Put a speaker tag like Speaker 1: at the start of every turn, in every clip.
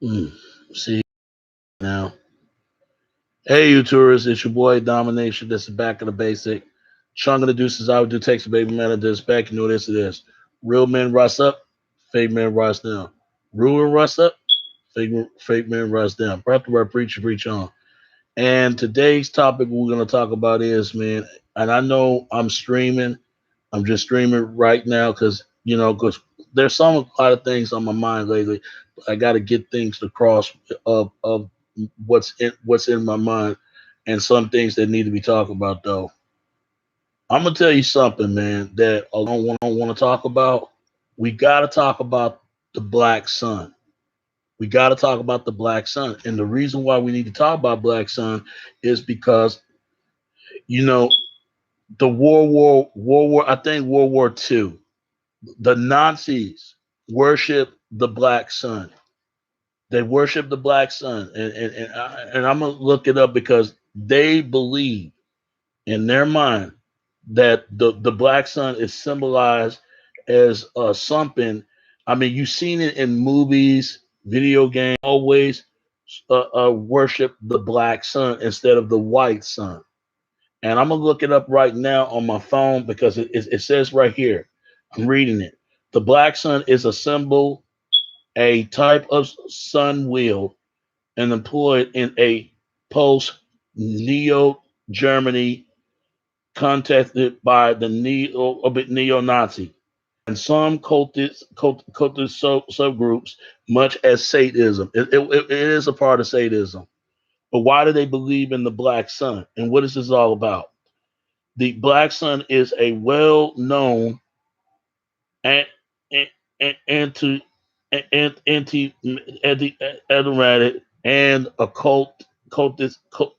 Speaker 1: Mm. See now. Hey, you tourists, it's your boy Domination. This is back in the basic. Chunk of the deuces I would do takes a baby man of this back. You know this it is. Real men rise up, fake men rise down. Real men rise up, fake men rise down. Perhaps where preach, preach on. And today's topic we're gonna talk about is man, and I know I'm streaming. I'm just streaming right now because there's a lot of things on my mind lately. I got to get things across of what's in my mind, and some things that need to be talked about. Though I'm gonna tell you something, man, that I don't want to talk about. We got to talk about the black sun. We got to talk about the black sun, and the reason why we need to talk about black sun is because you know the World War I think World War II, the Nazis worship the black sun. They worship the black sun, and I'm gonna look it up because they believe in their mind that the black sun is symbolized as something. I mean, you've seen it in movies, video games. Always worship the black sun instead of the white sun. And I'm gonna look it up right now on my phone because it says right here. I'm reading it. The black sun is a symbol, a type of sun wheel, and employed in a post neo Germany contested by the neo Nazi and some cultist subgroups, much as Satanism. It is a part of Satanism. But why do they believe in the black sun? And what is this all about? The black sun is a well-known an- anti anti anti and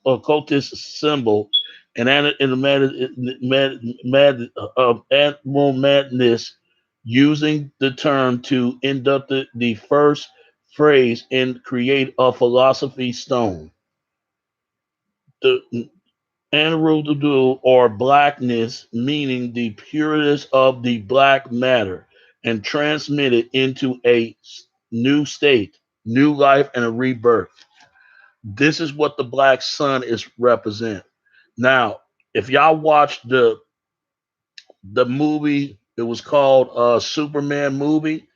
Speaker 1: occultist symbol and animal madness, using the term to induct the first phrase and create a philosophy stone. The Anrudu or blackness, meaning the pureness of the black matter, and transmitted into a new state, new life, and a rebirth. This is what the black sun is represent. Now, if y'all watched the movie, it was called Superman movie.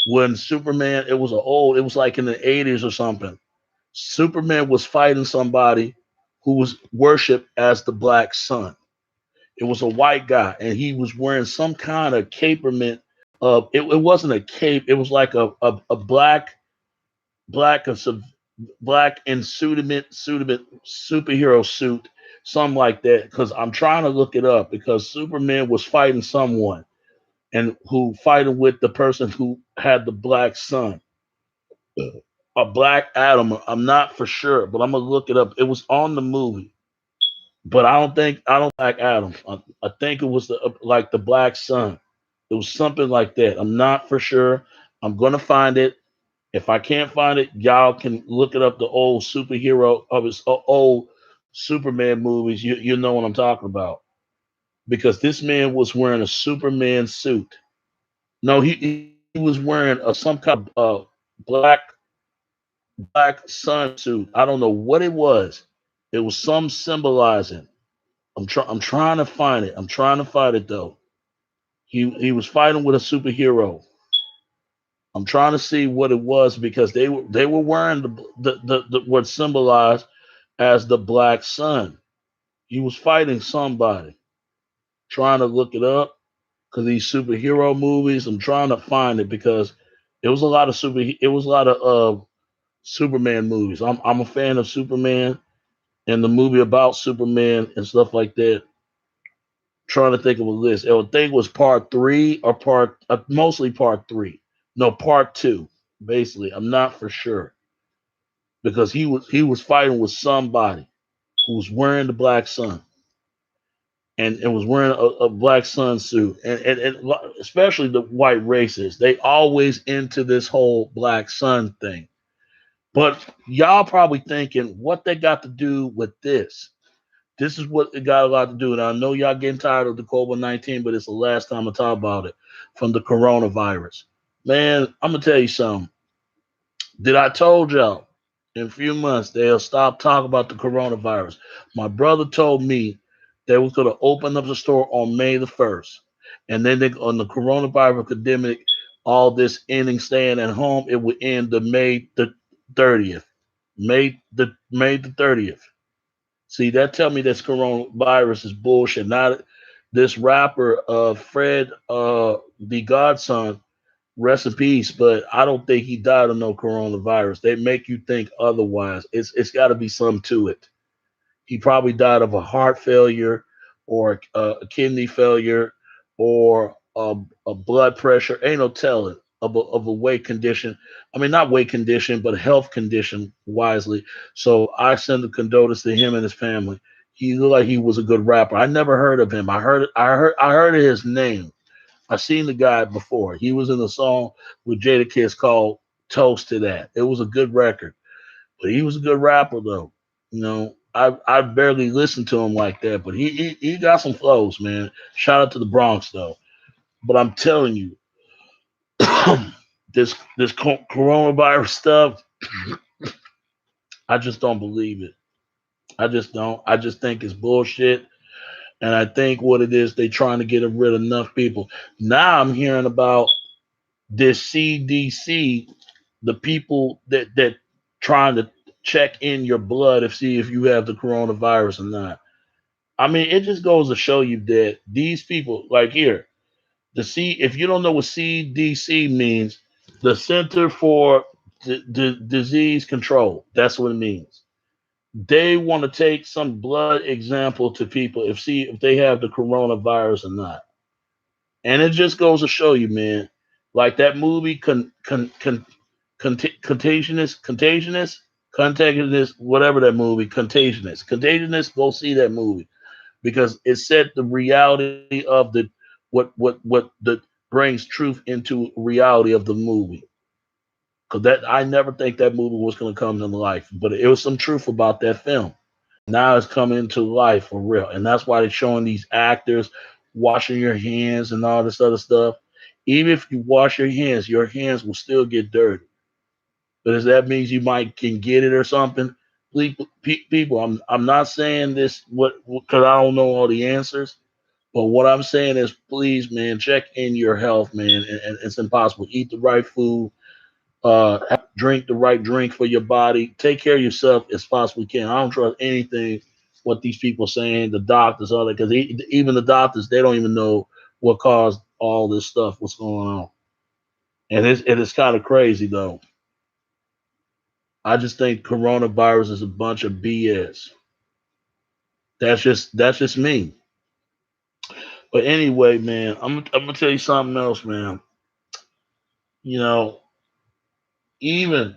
Speaker 1: When Superman, it was like in the 80s or something. Superman was fighting somebody who was worshipped as the black sun. It was a white guy, and he was wearing some kind of caperment. It wasn't a cape. It was like a black a sub- black and suited superhero suit, something like that. Because I'm trying to look it up because Superman was fighting someone and who fighting with the person who had the black sun, a black Adam. I'm not for sure, but I'm gonna look it up. It was on the movie. But I don't Black Adam. I think it was like the Black Sun. It was something like that. I'm not for sure. I'm gonna find it. If I can't find it, y'all can look it up. The old superhero of his old Superman movies. You know what I'm talking about because this man was wearing a Superman suit. No, he was wearing some kind of black sun suit. I don't know what it was. It was some symbolizing. I'm trying to find it. I'm trying to find it though. He was fighting with a superhero. I'm trying to see what it was because they were wearing the what symbolized as the black sun. He was fighting somebody. Trying to look it up because these superhero movies. I'm trying to find it because it was a lot of Superman movies. I'm a fan of Superman and the movie about Superman and stuff like that. Trying to think of a list. I would think it was part three or mostly part three. No, part two. Basically, I'm not for sure because he was fighting with somebody who was wearing the black sun and was wearing a black sun suit and especially the white races. They always into this whole black sun thing. But y'all probably thinking what they got to do with this. This is what it got a lot to do. And I know y'all getting tired of the COVID-19, but it's the last time I talk about it from the coronavirus. Man, I'm gonna tell you something. Did I told y'all in a few months they'll stop talking about the coronavirus? My brother told me they was gonna open up the store on May the 1st. And then they, on the coronavirus epidemic, all this ending staying at home, it would end the May the 30th. May the 30th. See, that tell me this coronavirus is bullshit. Not this rapper Fred the Godson, rest in peace, but I don't think he died of no coronavirus. They make you think otherwise. It's got to be something to it. He probably died of a heart failure or a kidney failure or a blood pressure. Ain't no telling of a weight condition. I mean, not weight condition, but health condition wisely. So I send a condolence to him and his family. He looked like he was a good rapper. I never heard of him. I heard of his name. I seen the guy before. He was in a song with Jada Kiss called "Toast to That." It was a good record, but he was a good rapper though. I barely listened to him like that, but he got some flows, man. Shout out to the Bronx though. But I'm telling you, this coronavirus stuff, I just don't believe it. I just don't. I just think it's bullshit. And I think what it is, they trying to get rid of enough people. Now I'm hearing about this CDC, the people that trying to check in your blood to see if you have the coronavirus or not. I mean, it just goes to show you that these people, like here, if you don't know what CDC means, the Center for Disease Control, that's what it means. They want to take some blood example to people if see if they have the coronavirus or not. And it just goes to show you, man, like that movie, Contagionist, whatever that movie, Contagionist. Go see that movie because it set the reality of the what the brings truth into reality of the movie. Because that I never think that movie was going to come to life, but it was some truth about that film. Now it's coming to life for real, and that's why they're showing these actors washing your hands and all this other stuff. Even if you wash your hands will still get dirty. But if that means you might can get it or something, please, people, I'm not saying this what because I don't know all the answers. But what I'm saying is, please, man, check in your health, man. And it's impossible. Eat the right food, drink the right drink for your body. Take care of yourself as possibly can. I don't trust anything what these people saying, the doctors, all that, because even the doctors, they don't even know what caused all this stuff, what's going on. And it's kind of crazy though. I just think coronavirus is a bunch of BS. That's just me. But anyway, man, I'm gonna tell you something else, man. You know, even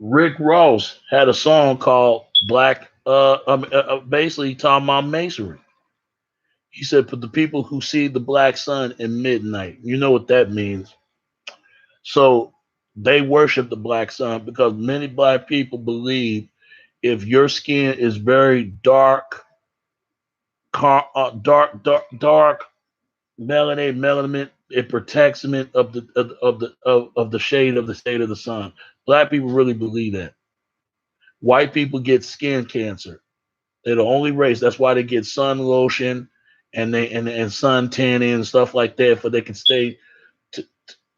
Speaker 1: Rick Ross had a song called Black, basically talking about masonry. He said, "For the people who see the black sun in midnight," you know what that means. So they worship the black sun because many black people believe if your skin is very dark, dark melanin, it protects them of the shade of the state of the sun. Black people really believe that. White people get skin cancer. They're the only race. That's why they get sun lotion and sun tanning and stuff like that, for they can to,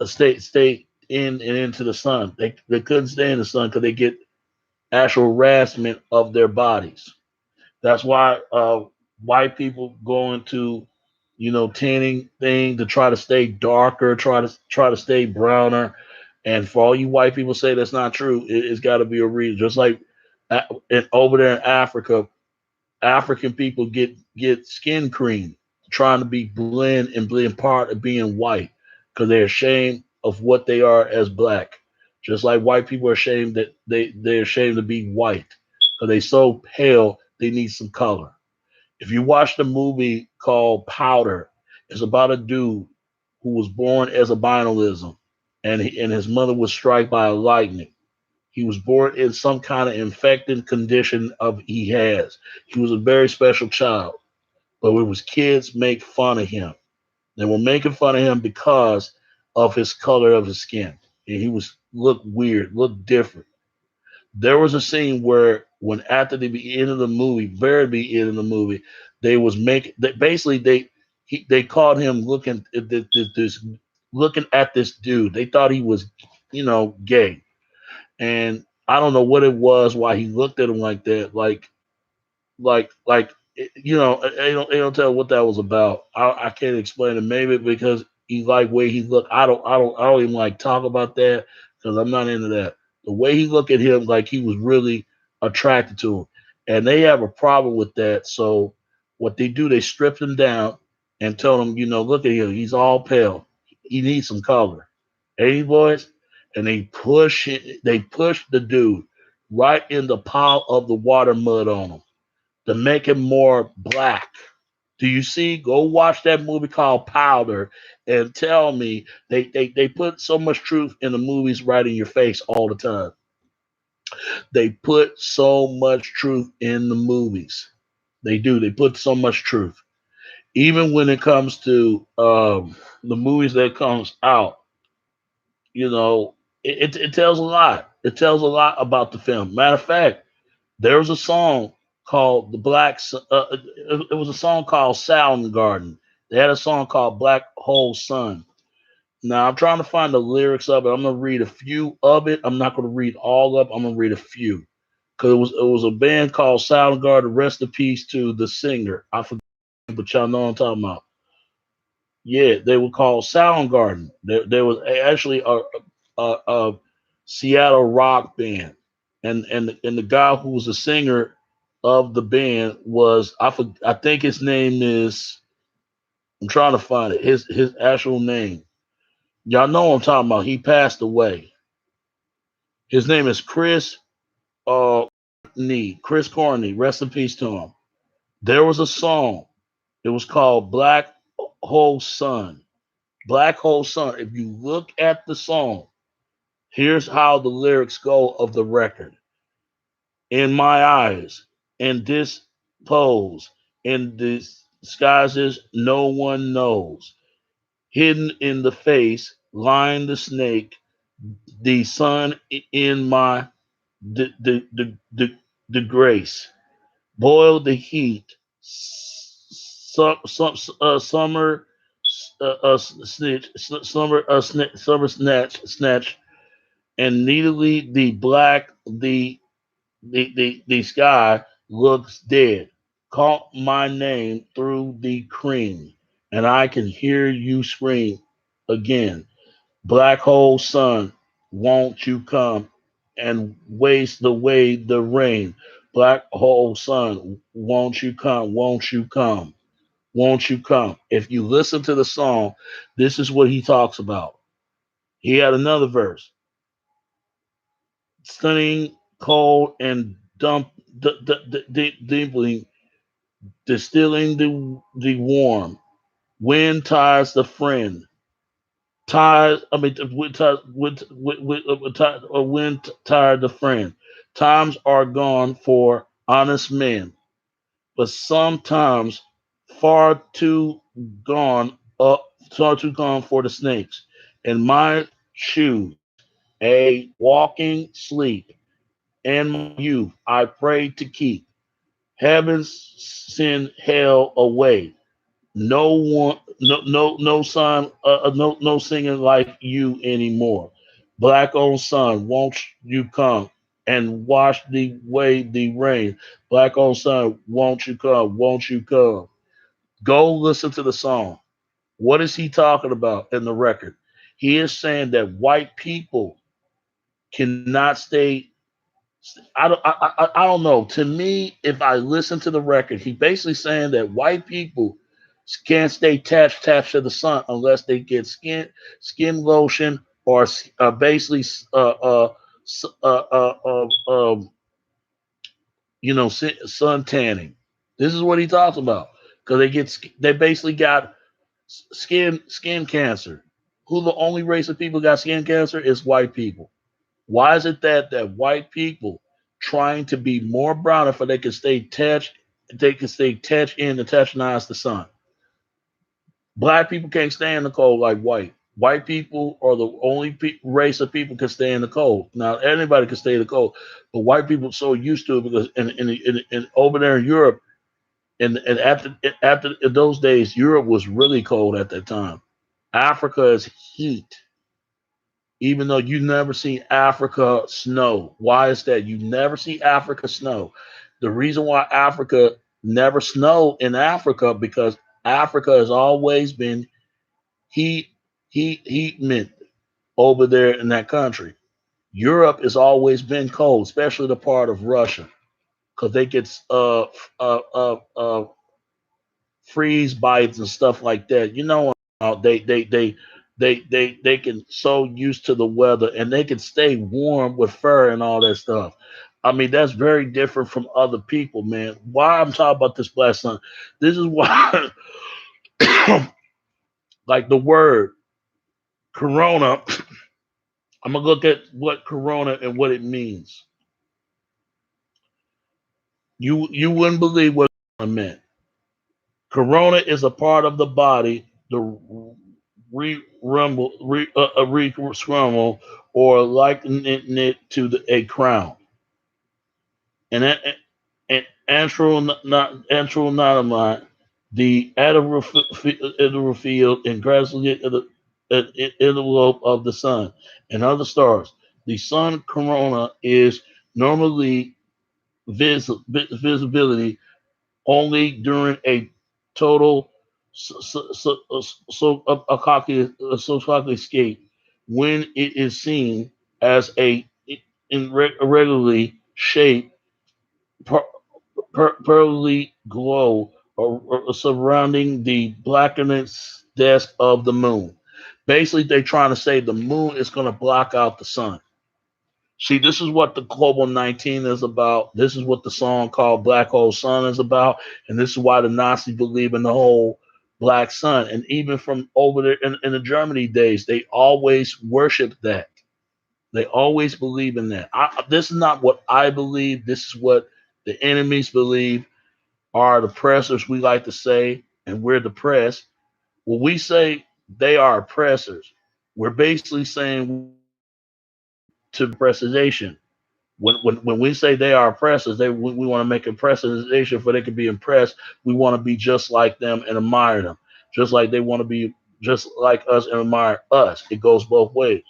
Speaker 1: stay in and into the sun. They couldn't stay in the sun because they get actual harassment of their bodies. That's why white people go into tanning thing to try to stay darker, try to stay browner. And for all you white people say that's not true, it's got to be a reason. Just like over there in Africa, African people get skin cream, trying to be blend and blend part of being white because they're ashamed of what they are as black. Just like white people are ashamed that they're ashamed to be white because they so pale they need some color. If you watch the movie called Powder, it's about a dude who was born as albinoism, and his mother was struck by a lightning. He was born in some kind of infected condition of he has. He was a very special child, but it was kids make fun of him. They were making fun of him because of his color of his skin. And he was look weird, look different. There was a scene where when after the end of the movie, very end of the movie, they was making they basically they caught him looking at this looking at this dude. They thought he was, gay. And I don't know what it was, why he looked at him like that, they don't tell what that was about. I can't explain it. Maybe because he like way he looked. I don't even like talk about that because I'm not into that. The way he looked at him, like he was really attracted to him, and they have a problem with that. So what they do, they strip him down and tell him, look at him. He's all pale. He needs some color. Hey boys, and they push the dude right in the pile of the water mud on him to make him more black. Do you see? Go watch that movie called Powder and tell me they put so much truth in the movies right in your face all the time. They put so much truth in the movies. They do. They put so much truth. Even when it comes to the movies that comes out, you know, it tells a lot. It tells a lot about the film. Matter of fact, there was a song called the Black. It was a song called Soundgarden. They had a song called Black Hole Sun. Now I'm trying to find the lyrics of it. I'm gonna read a few of it. I'm not gonna read all of it. I'm gonna read a few because it was a band called Soundgarden. Rest in peace to the singer. I forget, but y'all know what I'm talking about. Yeah, they were called Soundgarden. There was actually a Seattle rock band, and the guy who was the singer of the band was I think his name is, I'm trying to find it, his actual name. Y'all know what I'm talking about. He passed away. His name is Chris Corney. Rest in peace to him. There was a song. It was called Black Hole Sun. Black Hole Sun. If you look at the song, here's how the lyrics go of the record. In my eyes, in this pose, in disguises no one knows. Hidden in the face, lying the snake, the sun in my the grace. Boil the heat, summer snitch, summer snatch, and neatly the black the sky looks dead. Call my name through the cream, and I can hear you scream again. Black hole sun, won't you come and waste away the rain? Black hole sun, won't you come? Won't you come? Won't you come? If you listen to the song, this is what he talks about. He had another verse. Stunning, cold, and deeply distilling the warm. Wind tires the friend. Tired, I mean, wind tired the friend. Times are gone for honest men, but sometimes far too far too gone for the snakes. In my shoes, a walking sleep, and my youth I pray to keep. Heavens send hell away. No one, no son, no singing like you anymore. Black on sun, won't you come and wash the way the rain? Black on sun, won't you come? Won't you come? Go listen to the song. What is he talking about in the record? He is saying that white people cannot stay. I don't know. To me, if I listen to the record, he basically saying that white people can't stay attached to the sun unless they get skin lotion or basically sun tanning. This is what he talks about because they basically got skin cancer. Who the only race of people got skin cancer is white people. Why is it that white people trying to be more brown if they can stay attached in attached to the sun? Black people can't stand the cold like white. White people are the only race of people can stay in the cold. Now anybody can stay in the cold, but white people are so used to it because in over there in Europe and after in those days, Europe was really cold at that time. Africa is heat, even though you never see Africa snow. Why is that? You never see Africa snow. The reason why Africa never snow in Africa because Africa has always been heat, heat mint over there in that country. Europe has always been cold, especially the part of Russia, because they get freeze bites and stuff like that. You know, they can so used to the weather and they can stay warm with fur and all that stuff. I mean, that's very different from other people, man. Why I'm talking about this black sun? This is why, like the word corona. I'm gonna look at what corona and what it means. You wouldn't believe what it meant. Corona is a part of the body, the re-scrumble, or likening it to a crown. And an antronomine, the adipal field and gradually envelope of the sun and other stars. The sun corona is normally visibility only during a total escape when it is seen as a irregularly shaped pearly glow surrounding the blackness disk of the moon. Basically, they're trying to say the moon is going to block out the sun. See, this is what the Global 19 is about. This is what the song called Black Hole Sun is about. And this is why the Nazis believe in the whole black sun. And even from over there in the Germany days, they always worship that. They always believe in that. This is not what I believe. This is what the enemies believe, are the oppressors, we like to say, and we're the press. When we say they are oppressors, we're basically saying to impersonation. When we say they are oppressors, we want to make impersonation for they can be impressed. We want to be just like them and admire them, just like they want to be just like us and admire us. It goes both ways,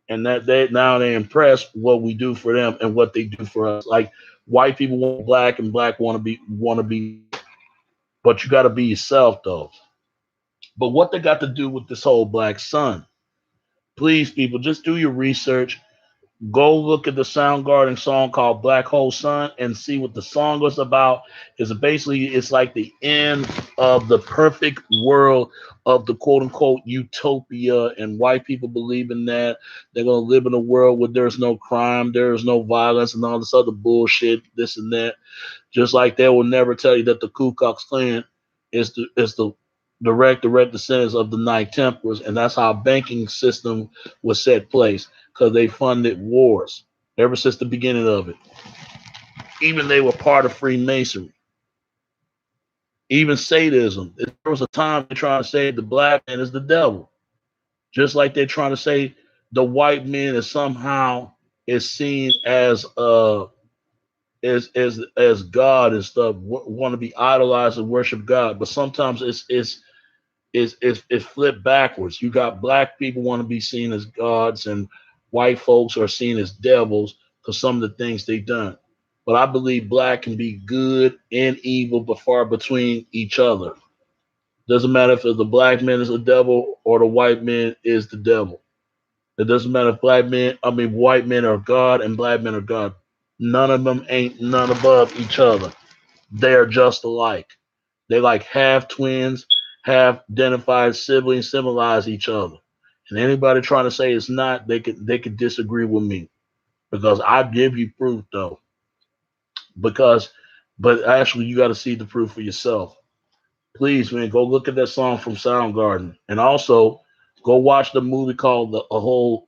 Speaker 1: and that they impress what we do for them and what they do for us. Like white people want black and black want to be, but you got to be yourself though. But what they got to do with this whole black sun? Please, people, just do your research. Go look at the Soundgarden song called Black Hole Sun and see what the song was about. Is basically it's like the end of the perfect world of the quote unquote utopia, and white people believe in that. They're gonna live in a world where there's no crime, there's no violence, and all this other bullshit, this and that. Just like they will never tell you that the Ku Klux Klan is the direct descendants of the Knight Templars, and that's how banking system was set place because they funded wars ever since the beginning of it. Even they were part of Freemasonry. Even sadism. There was a time they're trying to say the black man is the devil, just like they're trying to say the white man is somehow is seen as God and stuff. Want to be idolized and worship God, but sometimes it's flipped backwards. You got black people want to be seen as gods, and white folks are seen as devils for some of the things they've done. But I believe black can be good and evil, but far between each other. Doesn't matter if the black man is a devil or the white man is the devil. It doesn't matter if white men are God and black men are God. None of them ain't none above each other. They are just alike. They like half twins, half identified siblings, symbolize each other. And anybody trying to say it's not, they could disagree with me because I give you proof though. Because, but actually, you got to see the proof for yourself. Please, man, go look at that song from Soundgarden, and also go watch the movie called the a whole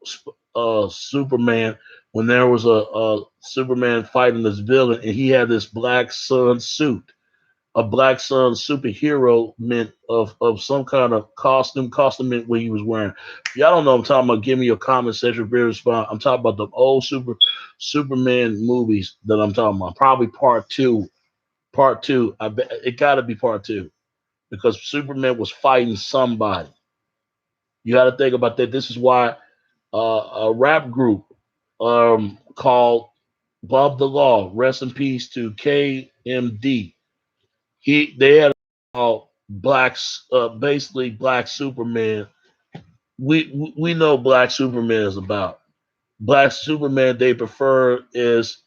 Speaker 1: Superman. When there was a Superman fighting this villain, and he had this black sun suit. a Black Sun superhero meant of some kind of costume meant what he was wearing. If y'all don't know what I'm talking about, give me your comment section, very response. I'm talking about the old Superman movies that I'm talking about. Probably part two. Part two. I bet it gotta be part two. Because Superman was fighting somebody. You gotta think about that. This is why a rap group called Bob the Law, rest in peace to KMD. They had blacks, basically Black Superman. We know Black Superman is about. Black Superman they prefer is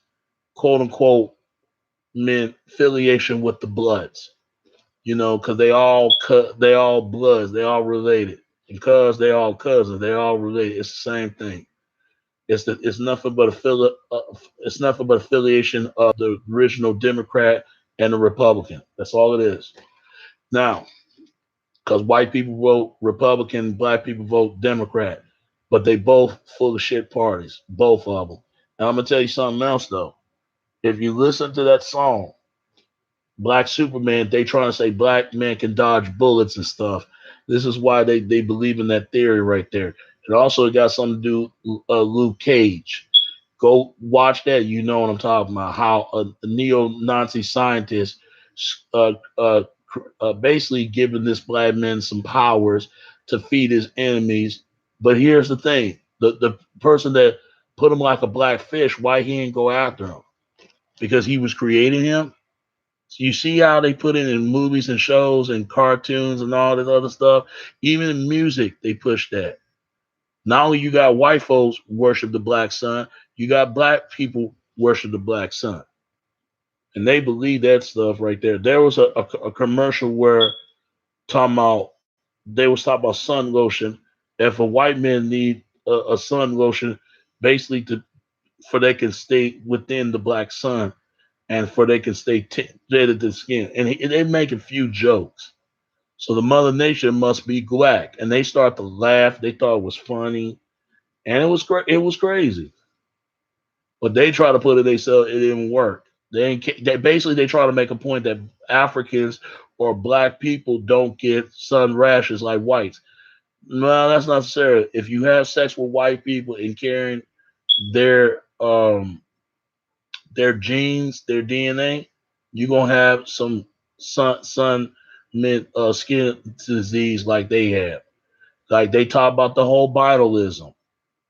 Speaker 1: quote unquote meant affiliation with the Bloods. You know, because they all Bloods, they all related, and cuz they all cousins, they all related. It's the same thing. It's nothing but it's nothing but affiliation of the original Democrat and the Republican. That's all it is. Now, because white people vote Republican, black people vote Democrat, but they both full of shit parties, both of them. And I'm gonna tell you something else though. If you listen to that song, Black Superman, they trying to say black man can dodge bullets and stuff. This is why they believe in that theory right there. It also got something to do with Luke Cage. Go watch that. You know what I'm talking about. How a neo-Nazi scientist uh, uh, basically giving this black man some powers to feed his enemies. But here's the thing: the person that put him like a black fish, why he ain't go after him? Because he was creating him. So you see how they put it in movies and shows and cartoons and all this other stuff. Even in music, they push that. Not only you got white folks worship the black sun, you got black people worship the black sun, and they believe that stuff right there. There was a commercial where talking about they was talking about sun lotion. If a white man need a sun lotion, basically to for they can stay within the black sun and for they can stay dead to the skin, and they make a few jokes. So the mother nature must be black, and they start to laugh. They thought it was funny, and it was great. It was crazy. But they try to put it themselves, it didn't work. They ain't, they basically they try to make a point that Africans or black people don't get sun rashes like whites. No, that's not necessary. If you have sex with white people and carrying their their genes, their DNA, you're gonna have some sun mint skin disease like they have. Like they talk about the whole binism.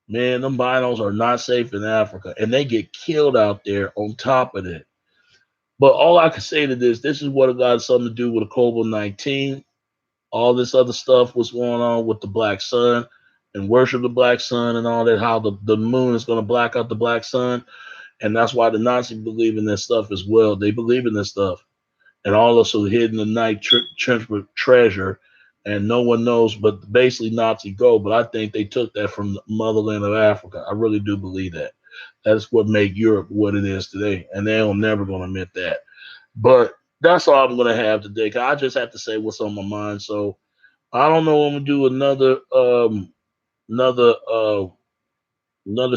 Speaker 1: Man, them binos are not safe in Africa, and they get killed out there. On top of it, but all I can say to this is what it got something to do with the COVID-19. All this other stuff was going on with the black sun and worship the black sun and all that. How the moon is going to black out the black sun, and that's why the Nazis believe in this stuff as well. They believe in this stuff, and also hidden the night trench with treasure, and no one knows. But basically, Nazi gold. But I think they took that from the motherland of Africa. I really do believe that. That's what made Europe what it is today, and they're never going to admit that. But that's all I'm gonna have today. 'Cause I just have to say what's on my mind. So I don't know when we do another another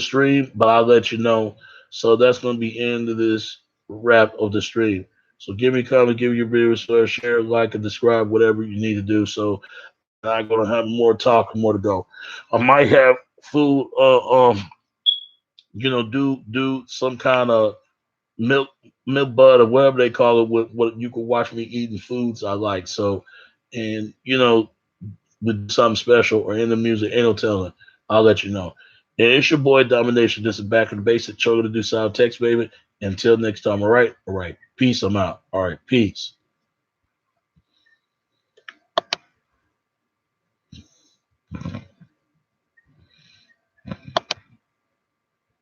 Speaker 1: stream, but I'll let you know. So that's gonna be end of this wrap of the stream. So give me a comment, give me your viewers, share, like, and describe whatever you need to do. So I'm gonna have more talk and more to go. I might have food do some kind of milk milk bud or whatever they call it with what you can watch me eating foods I like. So and we do something special or in the music, ain't no telling. I'll let you know. And it's your boy Domination. This is back in the basic. Choga to do sound text, baby. Until next time, all right? All right. Peace. I'm out. All right. Peace.